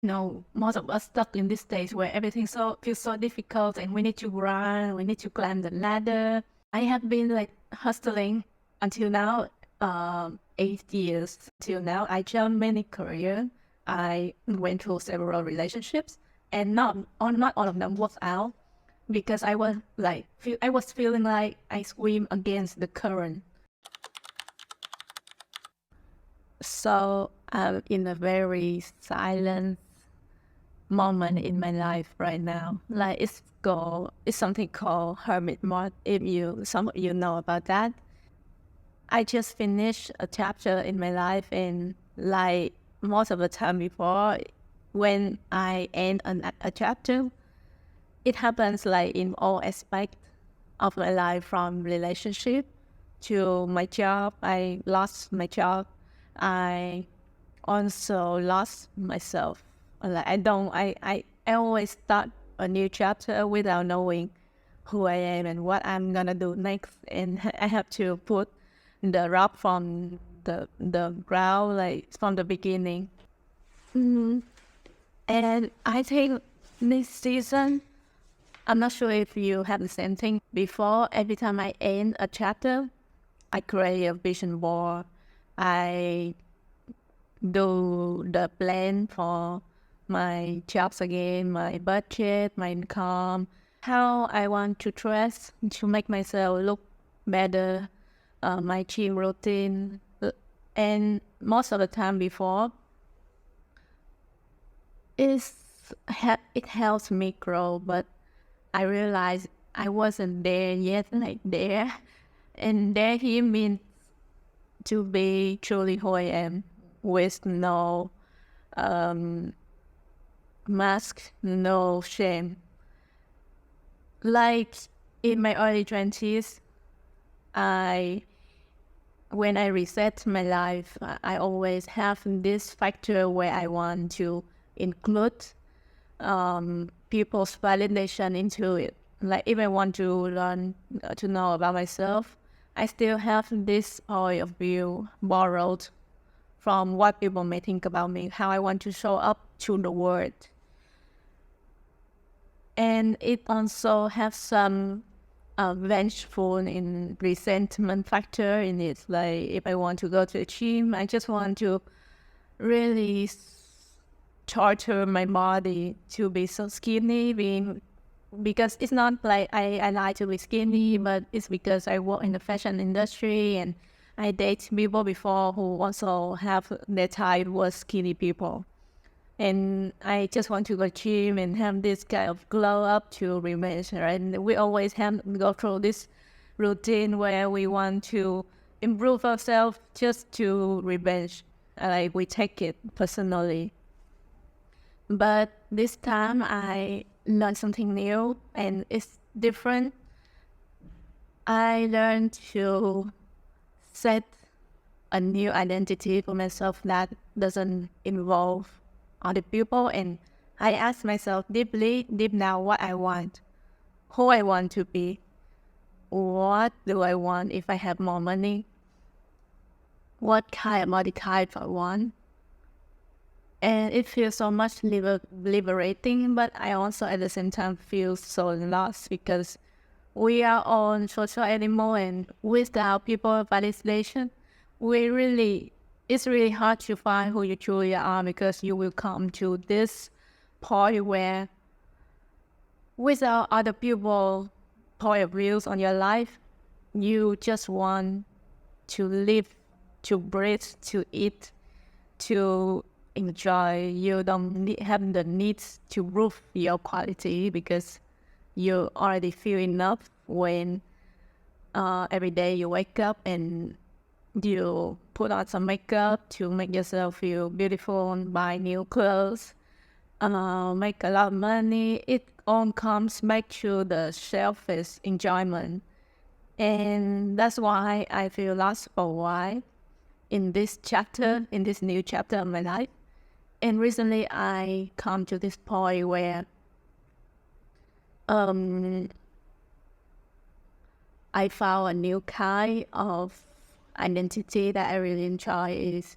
Most of us stuck in this stage where everything feels so difficult and we need to run, we need to climb the ladder. I have been like hustling until now, 8 years till now. I jumped many careers. I went through several relationships, and not all of them worked out because I was feeling like I swim against the current. So I'm in a very silent moment in my life right now. Like it's something called hermit mode. If some of you know about that. I just finished a chapter in my life, and like most of the time before, when I end a chapter, it happens like in all aspects of my life, from relationship to my job. I lost my job. I also lost myself. Like I always start a new chapter without knowing who I am and what I'm gonna do next, and I have to put the rock from the ground, like from the beginning. Mm. And I think this season, I'm not sure if you have the same thing. Before, every time I end a chapter, I create a vision board. I do the plan for my jobs again, my budget, my income, how I want to dress to make myself look better, my gym routine. And most of the time before, it helps me grow, but I realized I wasn't there yet, like there. And there here means to be truly who I am with no mask, no shame. Like in my early 20s, I when I reset my life, I always have this factor where I want to include people's validation into it. Like if I want to learn to know about myself, I still have this point of view borrowed from what people may think about me, how I want to show up to the world. And it also has some vengeful and resentment factor in it. Like if I want to go to a gym, I just want to really torture my body to be so skinny, because it's not like I like to be skinny, but it's because I work in the fashion industry and I date people before who also have their type was skinny people. And I just want to go gym and have this kind of glow up to remain, right? And we always have go through this routine where we want to improve ourselves just to revenge. Like we take it personally. But this time I learned something new and it's different. I learned to set a new identity for myself that doesn't involve other people, and I ask myself deep now what I want, who I want to be, what do I want if I have more money, what kind of body type I want. And it feels so much liberating, but I also at the same time feel so lost because we are all social animal, and without people validation, it's really hard to find who you truly are, because you will come to this point where without other people point of views on your life, you just want to live, to breathe, to eat, to enjoy. You don't have the need to prove your quality because you already feel enough when every day you wake up and you put on some makeup to make yourself feel beautiful, buy new clothes, make a lot of money. It all comes back to the selfish enjoyment. And that's why I feel lost for a while in this chapter, in this new chapter of my life. And recently I come to this point where I found a new kind of identity that I really enjoy, is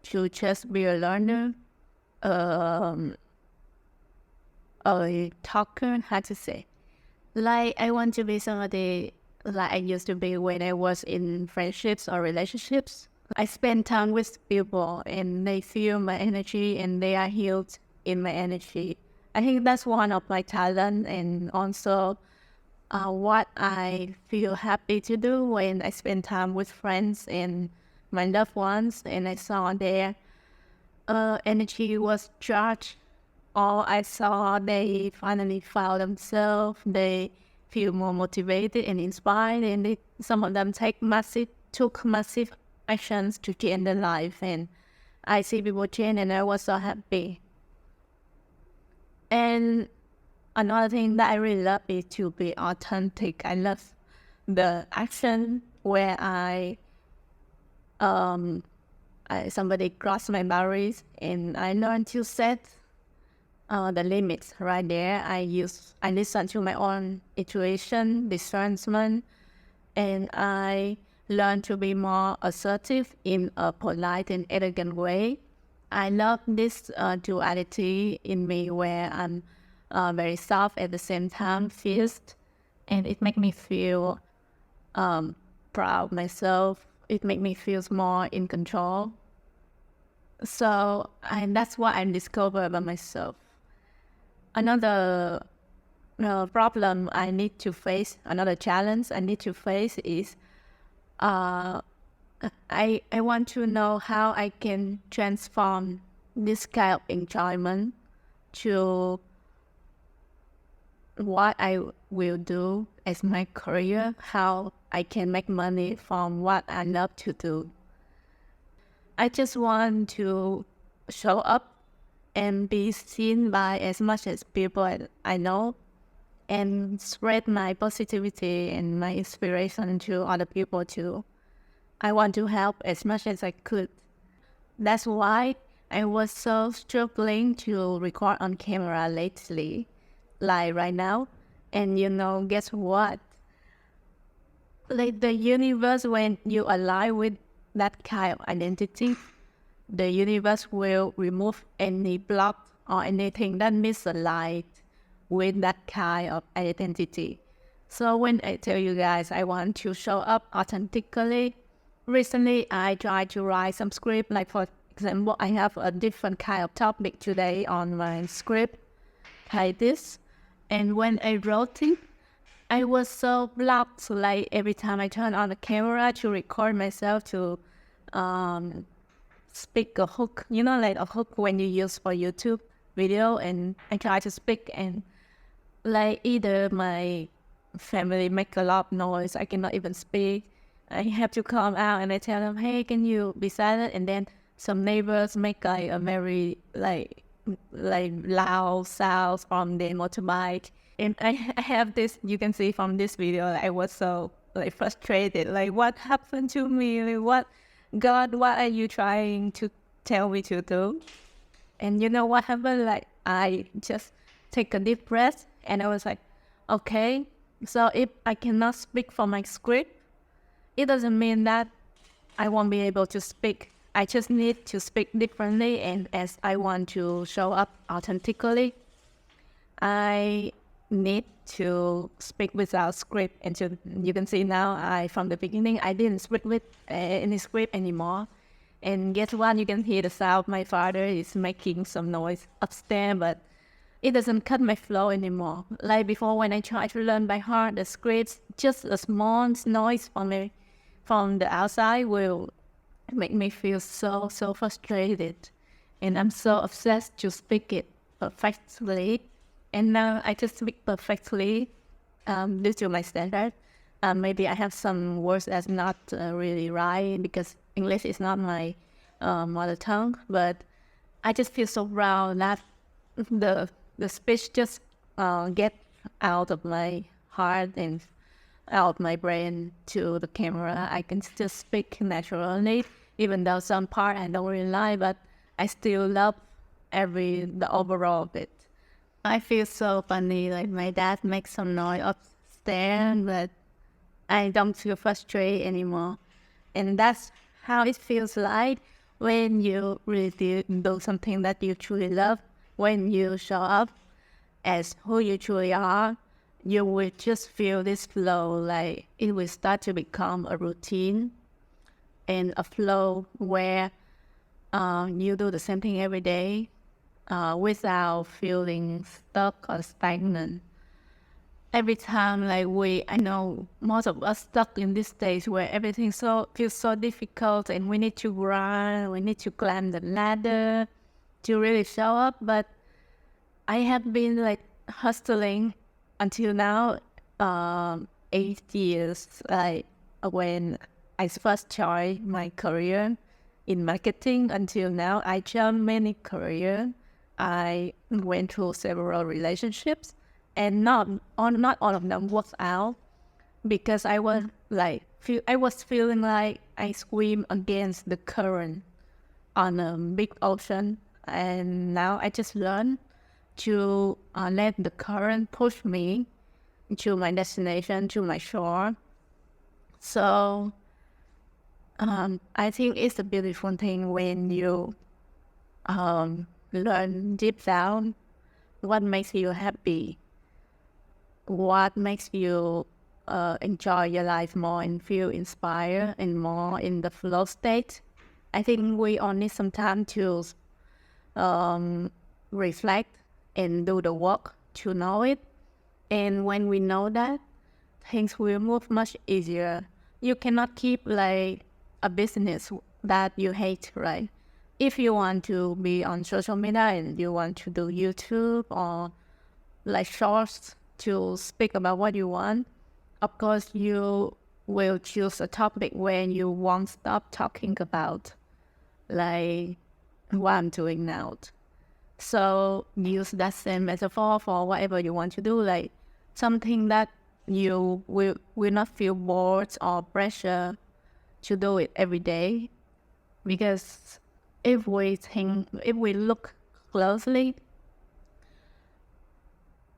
to just be a learner, um a talker, how to say. Like I want to be somebody like I used to be when I was in friendships or relationships. I spend time with people and they feel my energy and they are healed in my energy. I think that's one of my talent and also what I feel happy to do when I spend time with friends and my loved ones and I saw their energy was charged. Or I saw they finally found themselves, they feel more motivated and inspired, and some of them took massive actions to change their life. And I see people change, and I was so happy. And another thing that I really love is to be authentic. I love the action where somebody crossed my boundaries, and I learned to set the limits right there. I listen to my own intuition, discernment, and I learn to be more assertive in a polite and elegant way. I love this duality in me where I'm very soft at the same time, fierce, and it makes me feel proud of myself. It makes me feel more in control. So, and that's what I discovered about myself. Another problem I need to face, another challenge I need to face is uh, I want to know how I can transform this kind of enjoyment to what I will do as my career, how I can make money from what I love to do. I just want to show up and be seen by as much as people I know and spread my positivity and my inspiration to other people too. I want to help as much as I could. That's why I was so struggling to record on camera lately, like right now. And guess what? Like the universe, when you align with that kind of identity, the universe will remove any block or anything that misaligned with that kind of identity. So when I tell you guys I want to show up authentically, recently I tried to write some script. Like for example, I have a different kind of topic today on my script, like this. And when I wrote it, I was so blocked. Like every time I turn on the camera to record myself to speak a hook, like a hook when you use for YouTube video, and I try to speak and like either my family make a lot of noise, I cannot even speak. I have to come out and I tell them, hey, can you be silent? And then some neighbors make like a very like loud sounds from their motorbike. And I have this, you can see from this video, I was so like frustrated. Like what happened to me? Like, God, what are you trying to tell me to do? And you know what happened? Like I just take a deep breath and I was like, okay, so if I cannot speak for my script, it doesn't mean that I won't be able to speak. I just need to speak differently, and as I want to show up authentically, I need to speak without script. And so you can see now, from the beginning, I didn't speak with any script anymore. And guess what? You can hear the sound. My father is making some noise upstairs, but it doesn't cut my flow anymore. Like before, when I try to learn by heart the scripts, just a small noise from the outside will make me feel so frustrated, and I'm so obsessed to speak it perfectly. And now I just speak perfectly due to my standard. Maybe I have some words that's not really right because English is not my mother tongue, but I just feel so proud that the speech just get out of my heart and out of my brain to the camera. I can still speak naturally, even though some part I don't really like, but I still love the overall of it. I feel so funny, like my dad makes some noise upstairs, but I don't feel frustrated anymore. And that's how it feels like when you really do something that you truly love, when you show up as who you truly are, you will just feel this flow, like it will start to become a routine and a flow where you do the same thing every day without feeling stuck or stagnant. Every time, like I know most of us stuck in this stage where everything feels so difficult, and we need to run, we need to climb the ladder to really show up. But I have been like hustling until now, 8 years. Like when I first joined my career in marketing until now, I jumped many careers. I went through several relationships, and not all of them worked out because I was feeling like I swim against the current on a big ocean, and now I just learned to let the current push me to my destination, to my shore. So I think it's a beautiful thing when you learn deep down what makes you happy, what makes you enjoy your life more and feel inspired and more in the flow state. I think we all need some time to reflect and do the work to know it. And when we know that, things will move much easier. You cannot keep like a business that you hate, right? If you want to be on social media and you want to do YouTube or like shorts to speak about what you want, of course you will choose a topic where you won't stop talking about like what I'm doing now. So use that same metaphor for whatever you want to do, like something that you will not feel bored or pressure to do it every day. Because if we look closely,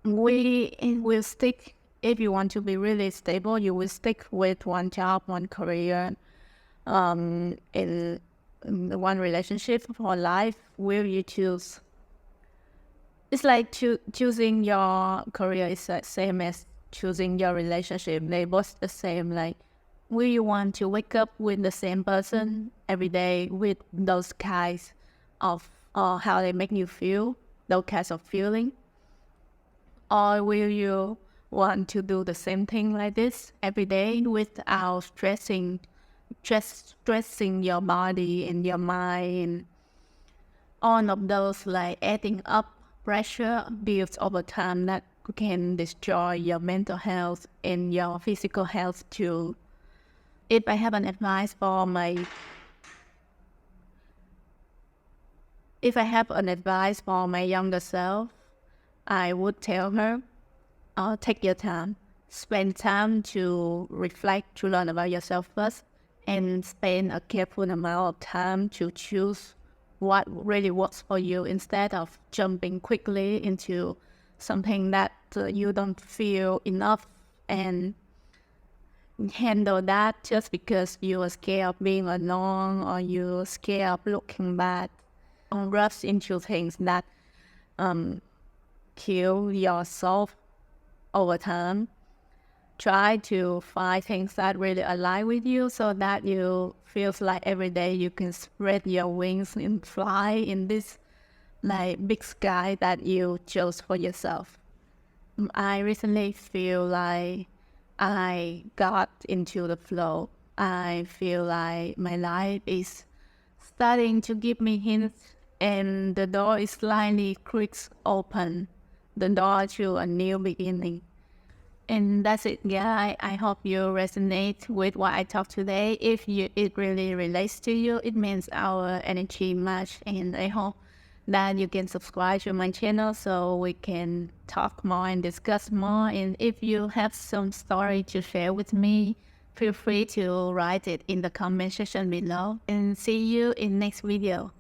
we will stick. If you want to be really stable, you will stick with one job, one career, in one relationship for life. Will you choose? It's like choosing your career is the same as choosing your relationship. They both the same. Like, will you want to wake up with the same person every day with those kinds of how they make you feel, those kinds of feeling? Or will you want to do the same thing like this every day without stressing your body and your mind? All of those like adding up pressure builds over time that can destroy your mental health and your physical health too. If I have an advice for my younger self, I would tell her, take your time, spend time to reflect, to learn about yourself first, and spend a careful amount of time to choose what really works for you instead of jumping quickly into something that you don't feel enough and handle that just because you are scared of being alone or you're scared of looking bad. Don't rush into things that kill yourself over time. Try to find things that really align with you so that you feel like every day you can spread your wings and fly in this like big sky that you chose for yourself. I recently feel like I got into the flow. I feel like my life is starting to give me hints and the door is slightly creaks open, the door to a new beginning. And that's it, yeah. I hope you resonate with what I talked today. If it really relates to you, it means our energy match. And I hope that you can subscribe to my channel so we can talk more and discuss more. And if you have some story to share with me, feel free to write it in the comment section below. And see you in next video.